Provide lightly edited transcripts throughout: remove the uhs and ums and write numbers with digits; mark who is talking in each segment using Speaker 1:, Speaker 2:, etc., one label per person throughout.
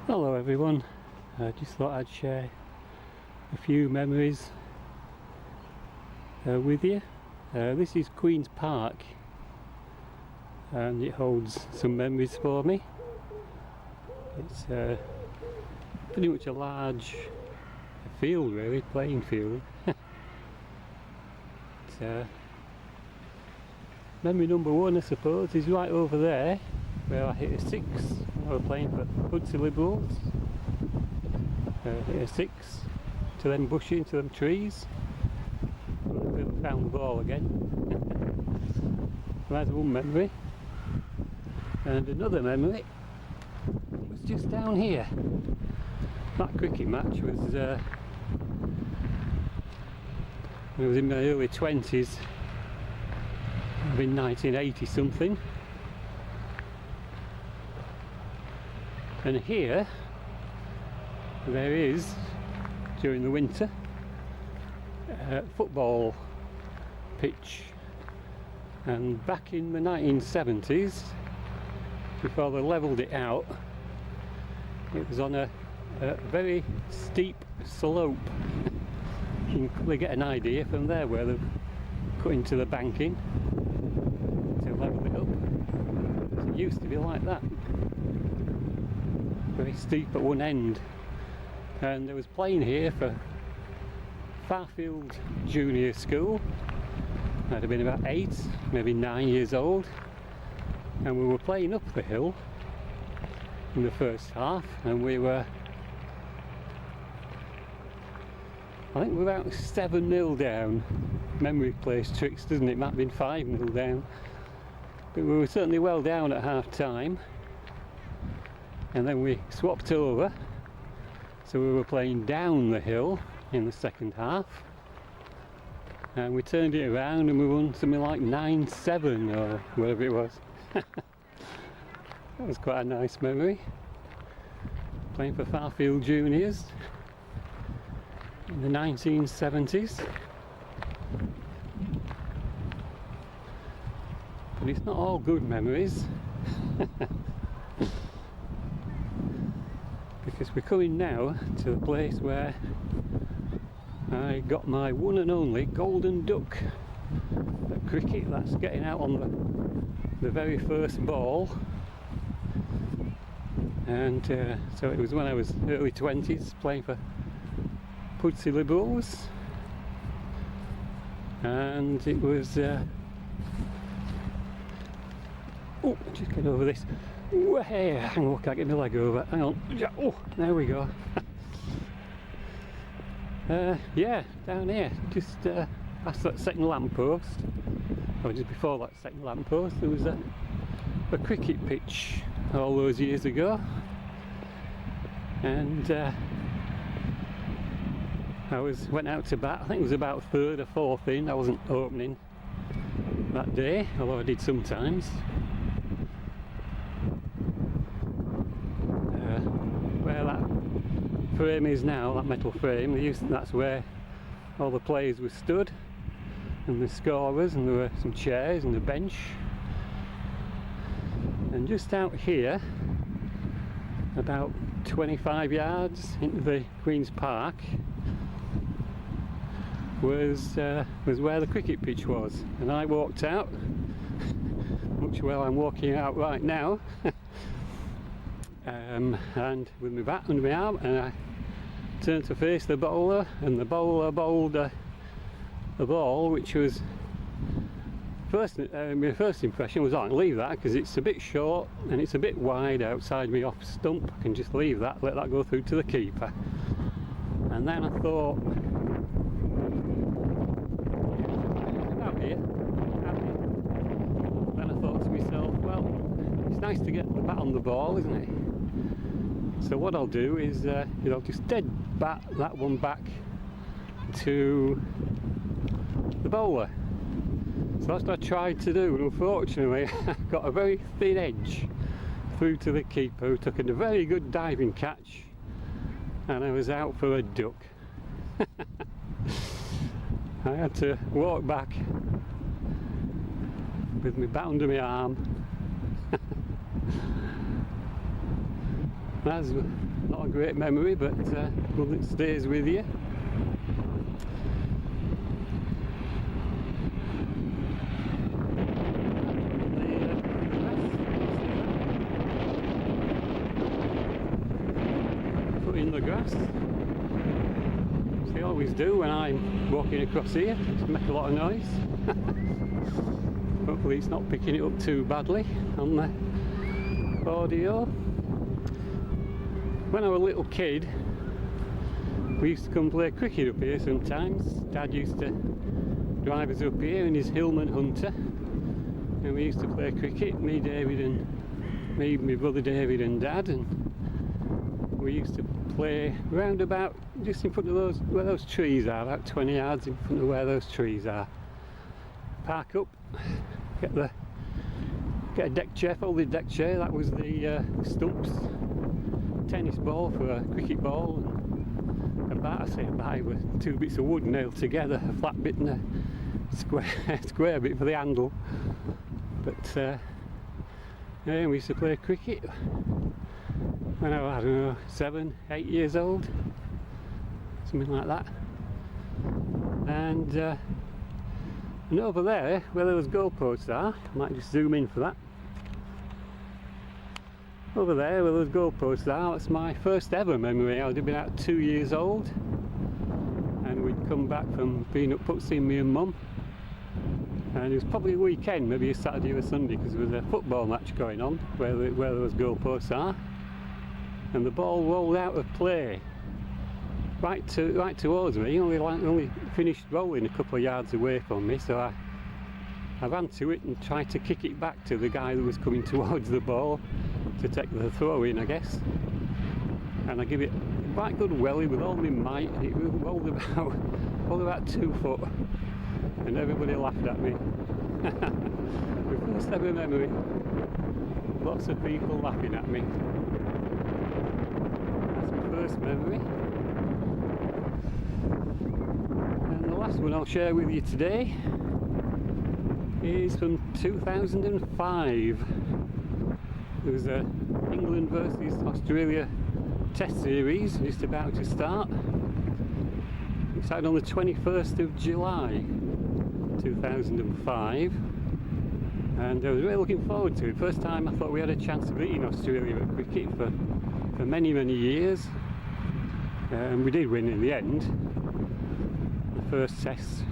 Speaker 1: Hello everyone, I just thought I'd share a few memories with you. This is Queen's Park and it holds some memories for me. It's pretty much a large field really, playing field. Memory number one I suppose is right over there where I hit a 6 when I was playing for Pudsey Liberals. Hit a 6 to them bushes, to them trees. Found the ball again. That's one memory. And another memory was just down here. That cricket match was when I was in my early 20s, in 1980 something. And here there is, during the winter, a football pitch, and back in the 1970s, before they levelled it out, it was on a very steep slope. You can probably get an idea from there where they've cut into the banking to level it up. So it used to be like that, very steep at one end. And I was playing here for Farfield Junior School. I'd have been about 8, maybe 9 years old, and we were playing up the hill in the first half, and we were, I think we were about 7-0 down. Memory plays tricks, doesn't it? Might have been 5-0 down, but we were certainly well down at half time. And then we swapped over, so we were playing down the hill in the second half, and we turned it around and we won something like 9-7 or whatever it was. That was quite a nice memory, playing for Farfield Juniors in the 1970s. But it's not all good memories. Because we're coming now to the place where I got my one and only golden duck at cricket. That's getting out on the very first ball. And so it was when I was early 20s, playing for Pudsey Liberals, and it was oh, just get over this. Hey, hang on, can't get my leg over. Hang on. Oh, there we go. Yeah, down here, just past that second lamppost, or just before that second lamppost, there was a cricket pitch all those years ago, and I went out to bat. I think it was about 3rd or 4th in. I wasn't opening that day, although I did sometimes. Where that frame is now, that metal frame, that's where all the players were stood, and the scorers, and there were some chairs and a bench. And just out here, about 25 yards into the Queen's Park, was where the cricket pitch was, and I walked out, much where I'm walking out right now. And with my bat under my arm, and I turned to face the bowler, and the bowler bowled a ball which was my first impression was, I can leave that because it's a bit short and it's a bit wide outside me off stump. I can just leave that, let that go through to the keeper. And then I thought, out here. Then I thought to myself, well, it's nice to get the bat on the ball, isn't it? So what I'll do is, just dead bat that one back to the bowler. So that's what I tried to do, and unfortunately I got a very thin edge through to the keeper, who took a very good diving catch, and I was out for a duck. I had to walk back with my bat under my arm. That's Not a great memory, but one that stays with you. Put in the grass. As they always do when I'm walking across here, just make a lot of noise. Hopefully it's not picking it up too badly on the audio. When I was a little kid, we used to come play cricket up here sometimes. Dad used to drive us up here in his Hillman Hunter, and we used to play cricket, me, my brother David and Dad, and we used to play round about just in front of those, where those trees are, about 20 yards in front of where those trees are. Park up, get a deck chair, folded deck chair. That was the stumps, tennis ball for a cricket ball, and a bat. I say a bat with two bits of wood nailed together, a flat bit and a square bit for the handle. But yeah, we used to play cricket when I was, I don't know, 7, 8 years old, something like that. And over there, where those goalposts are, I might just zoom in for that. Over there, where those goalposts are, that's my first ever memory. I would have been about 2 years old, and we'd come back from being up seeing me and Mum. And it was probably a weekend, maybe a Saturday or a Sunday, because there was a football match going on where those goalposts are. And the ball rolled out of play right towards me. Only finished rolling a couple of yards away from me, so I ran to it and tried to kick it back to the guy that was coming towards the ball to take the throw in, I guess. And I give it quite good welly with all my might. It rolled about 2 foot, and everybody laughed at me. My first ever memory. Lots of people laughing at me. That's my first memory. And the last one I'll share with you today is from 2005. There was a England versus Australia test series just about to start. It started on the 21st of July 2005, and I was really looking forward to it. First time I thought we had a chance of beating Australia at cricket for many years, and we did win in the end. The first test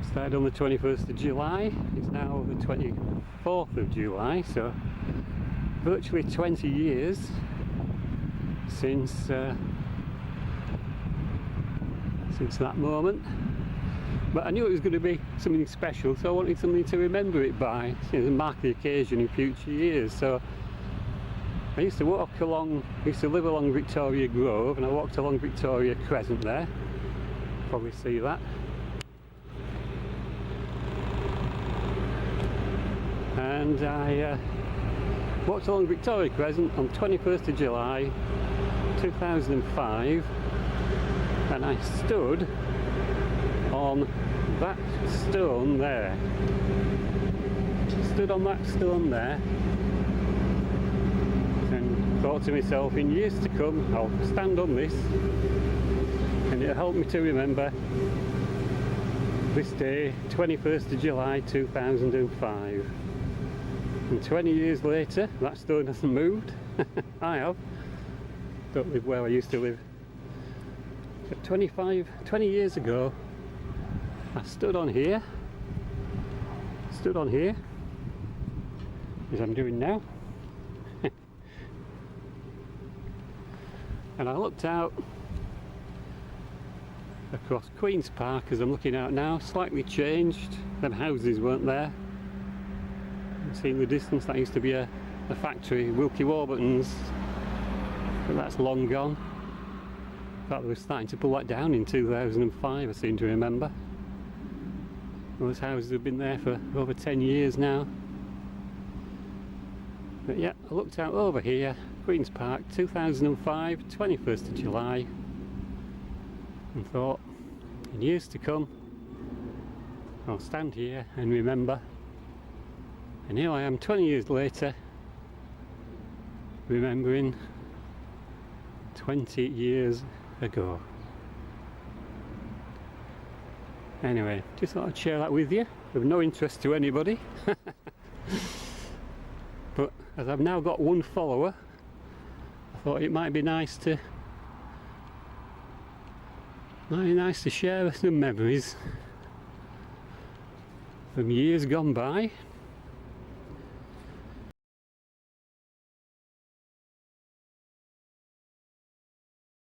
Speaker 1: started on the 21st of July, it's now the 24th of July, so virtually 20 years since that moment. But I knew it was going to be something special, so I wanted something to remember it by, to mark the occasion in future years. So I used to live along Victoria Grove, and I walked along Victoria Crescent there. Probably see that. And I walked along Victoria Crescent on 21st of July 2005, and I stood on that stone there. Stood on that stone there and thought to myself, in years to come I'll stand on this, and it'll help me to remember this day, 21st of July 2005. And 20 years later, that stone hasn't moved. I have. Don't live where I used to live. But 20 years ago, I stood on here, as I'm doing now, and I looked out across Queen's Park as I'm looking out now, slightly changed. Them houses weren't there. See in the distance, that used to be a factory, Wilkie Warburton's, but that's long gone. In fact, they were starting to pull that down in 2005, I seem to remember. Those houses have been there for over 10 years now. But yeah, I looked out over here, Queen's Park, 2005, 21st of July, and thought, in years to come, I'll stand here and remember. And here I am 20 years later, remembering 20 years ago. Anyway, just thought I'd share that with you, of no interest to anybody. But as I've now got one follower, I thought it might be nice to share some memories from years gone by.